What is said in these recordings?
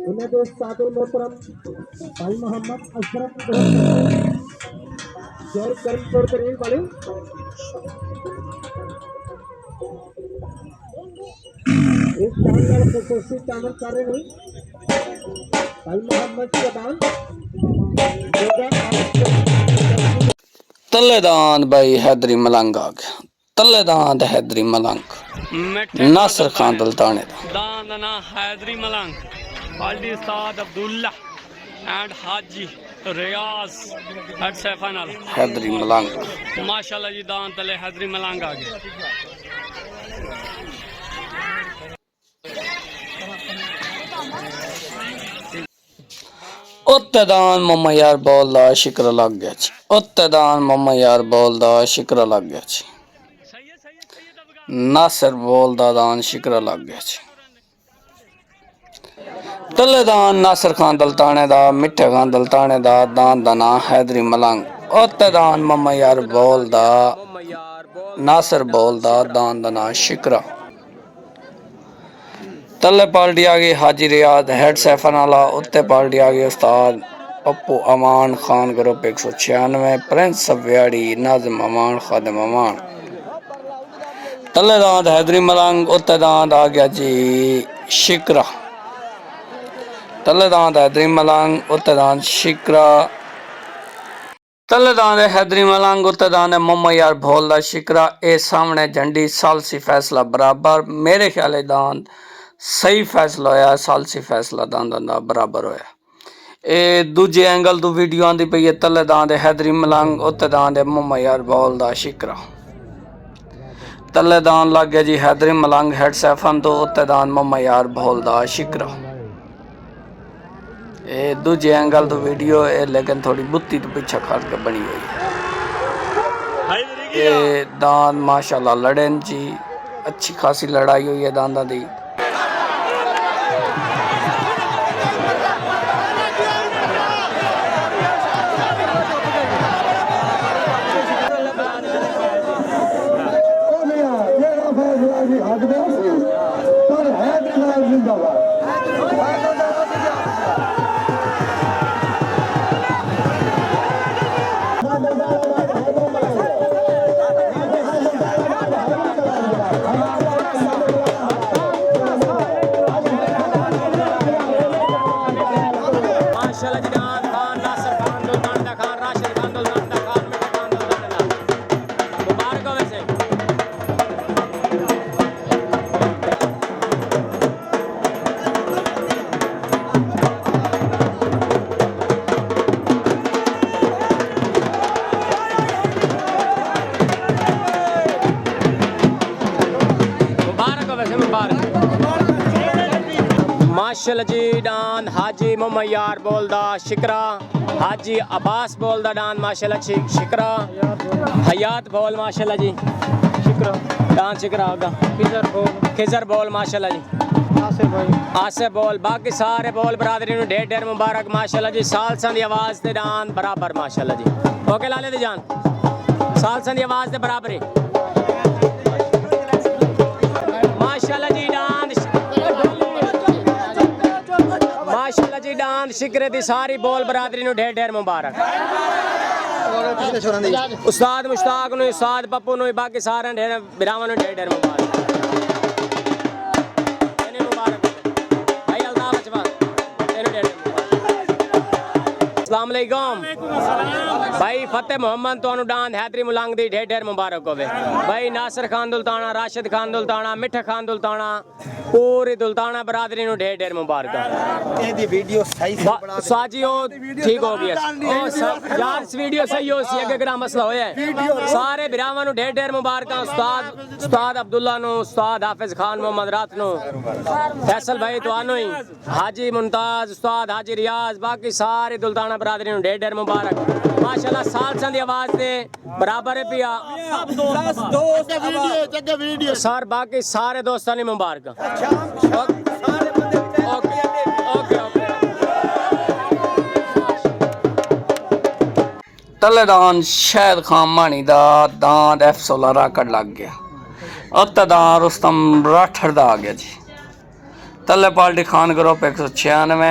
उन्हें दोस्त सादुल मोहतरम भाई मोहम्मद अशरफ शेर करीम तौर पर एक वाले एक शानदार खसूसी चावल कर रहे हैं भाई मोहम्मद जबान तल्लेदान भाई हैदरी मलंग आ गया। तल्लेदान हैदरी मलंग नासिर खान दलताने दाना हैदरी मलंग वाली उस्ताद अब्दुल्ला एंड हाजी रियाज एट सेफानल हैदरी मलंग माशाल्लाह जी दान तले हैदरी मलंग आ गया। उत्तेदान मम्मा यार बोल दा शिक्र लग गया जी। उत्तेदान मम्मा यार बोल दा शिक्र लग गया जी। नासिर बोल दा दान शिक्र लग गया जी। तल्लेदान नासिर खान दलताने दा मिठे खान दलताने दा दान दा नां हैदरी मलंग। उत्तेदान मम्मा यार बोल दा नासिर बोल दा दान दा नां शिक्रा। तले पार्टी आ गई हाजी रियाज हेड सैफन आला। उत्ते पार्टी आ गई उस्ताद पप्पू अमान खान ग्रुप 196 प्रिंस सव्याड़ी नाजिम अमान खादिम अमान। तले दांत हैदरी मलंग। उत्ते दांत आ गया जी शिकरा। तले दांत हैदरी मलंग उत्ते दांत शिकरा। तले दांत हैदरी मलंग उत्ते दांत मम्मा यार भोलदा शिकरा। ए सामने झंडी सालसी फैसला बराबर। मेरे ख्याल दांत सही फैसला होया। सालसी फैसला दांदा बराबर होया। ए दूजे एंगल तो वीडियो आंदी पई है। तले दांत हैदरी मलंग उत्ते दांत मम्मा यार भोलदा शिकरा। तले दान लग गया जी हैदरी मलंग हेड सैफन तो उत्ते दान मम्मा यार भोलदा शिकरा। ए दूजे एंगल तो वीडियो है लेकिन थोड़ी बुत्ती तो पीछे खड़ के बनी हुई है। ए दान माशाल्लाह लड़न जी अच्छी खासी लड़ाई हुई है दांदा दी। माशाल्लाह जी डान हाजी मोहम्मद यार बोलदा शिकरा। हाजी अब्बास बोलदा डान माशाल्लाह शिकरा। हयात बोल माशाल्लाह जी शिकरा डान शिकरा होगा। खिजर बोल माशाल्लाह जी। आसिफ बोल बाकी सारे बोल बरादरी नु ढेर ढेर मुबारक माशाल्लाह जी। साल सन दी आवाज ते डान बराबर माशाल्लाह जी। ओके लाले दे जान साल सन दी आवाज ते बराबर है माशाल्लाह जी। डान माशाल्लाह जी डान शिकरे दी सारी बोल बरादरी नु ढेर ढेर मुबारक। उस्ताद मुश्ताक नु उस्ताद पप्पू नु बाकी सारे ढेर बिरावां नु ढेर ढेर मुबारक। तेने मुबारक भाई अल्ताफ अजवा तेने ढेर मुबारक। अस्सलाम वालेकुम भाई फतेह मोहम्मद तो डांद हैदरी मलंग दी ढेर ढेर मुबारक होवे। भाई नासिर खान दुल्ताना राशिद खान दुल्ताना मिठा खान दुल्ताना पूरी दुल्ताना बरादरी नु ढेर ढेर मुबारक। एदी वीडियो सही से बना दे साजियो ठीक हो गया ओ यार इस वीडियो सही हो सी अगे ग्रा मसला होया है। सारे बिरावां नु ढेर ढेर मुबारक। उस्ताद अब्दुल्ला नु उस्ताद हाफिज खान मोहम्मद रात नु फैसल भाई तुआनो ही हाजी मुमताज उस्ताद हाजी रियाज बाकी सारे दुल्ताना बरादरी नु ढेर ढेर मुबारक माशाल्लाह। साल सन दी आवाज दे बराबर है पिया वीडियो सर बाकी सारे दोस्तां नु मुबारक। तलेदान शायद खान मानी दा दांत F16 राकड़ लग गया। उत्ते दान रुस्तम राठर दा आ गया जी। तले पार्टी खान ग्रुप 196,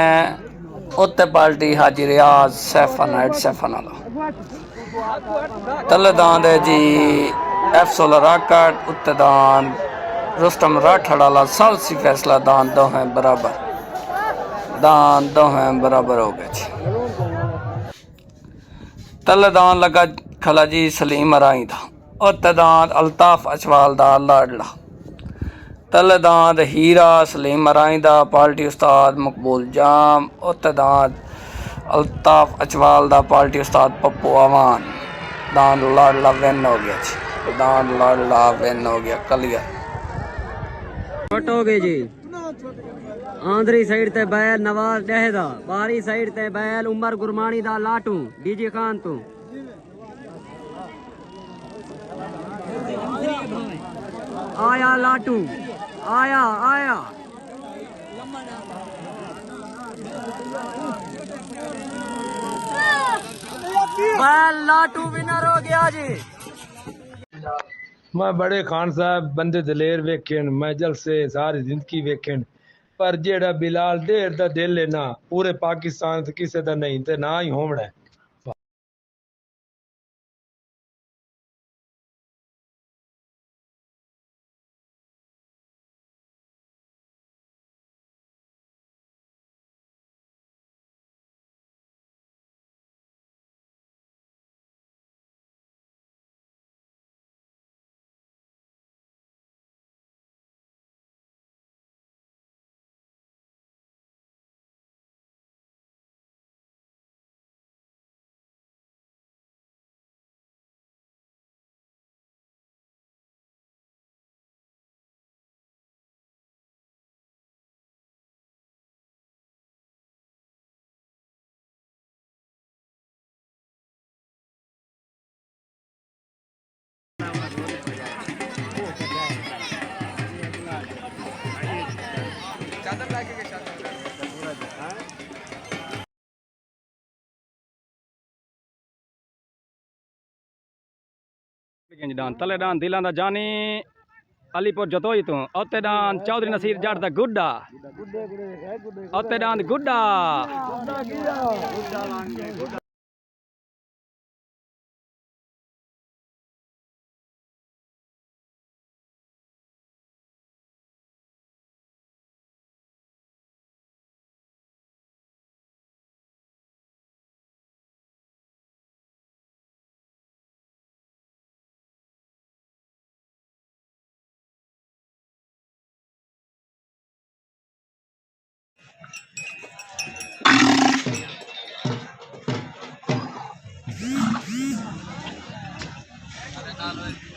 उत्ते पार्टी हाजी रियाज सैफन हेड सैफन वाला। तले दान है जी F16 रॉकेट, उत्ते दान रुस्तम राठड़ वाला सालसी फैसला दान दो हैं बराबर, दान दो हैं बराबर हो गए जी। तले दान लगा खला जी सलीम अराई दा, उत्ते दान अल्ताफ अचवाल दा लाडला। तले दान हीरा सलीम अराई दा पार्टी उस्ताद मकबूल जाम, उत्ते दान अल्ताफ अचवाल दा पार्टी उस्ताद पप्पू अमान। दान लाडला विन हो गया जी, दान लाडला विन हो गया क्लियर। हो गई जी। आंध्री साइड ते बैल नवाज डहदा, बारी साइड ते बैल उमर गुरमानी दा लाटू डीजे खान तू। आया लाटू, आया आया बैल लाटू विनर हो गया जी। मैं बड़े खान साहब बंदे दलेर वेखन, मैं जलसे सारी जिंदगी वेखन, पर जेड़ा बिलाल ढेर दा दिल है ना पूरे पाकिस्तान ते किसे दा नहीं ते ना ही होवना है। डान तले डान दिलां दा जानी अलीपुर जतोई तू, उत्ते डान चौधरी नसीर जट दा गुड्डा, उत्ते डान गुड्डा। नाल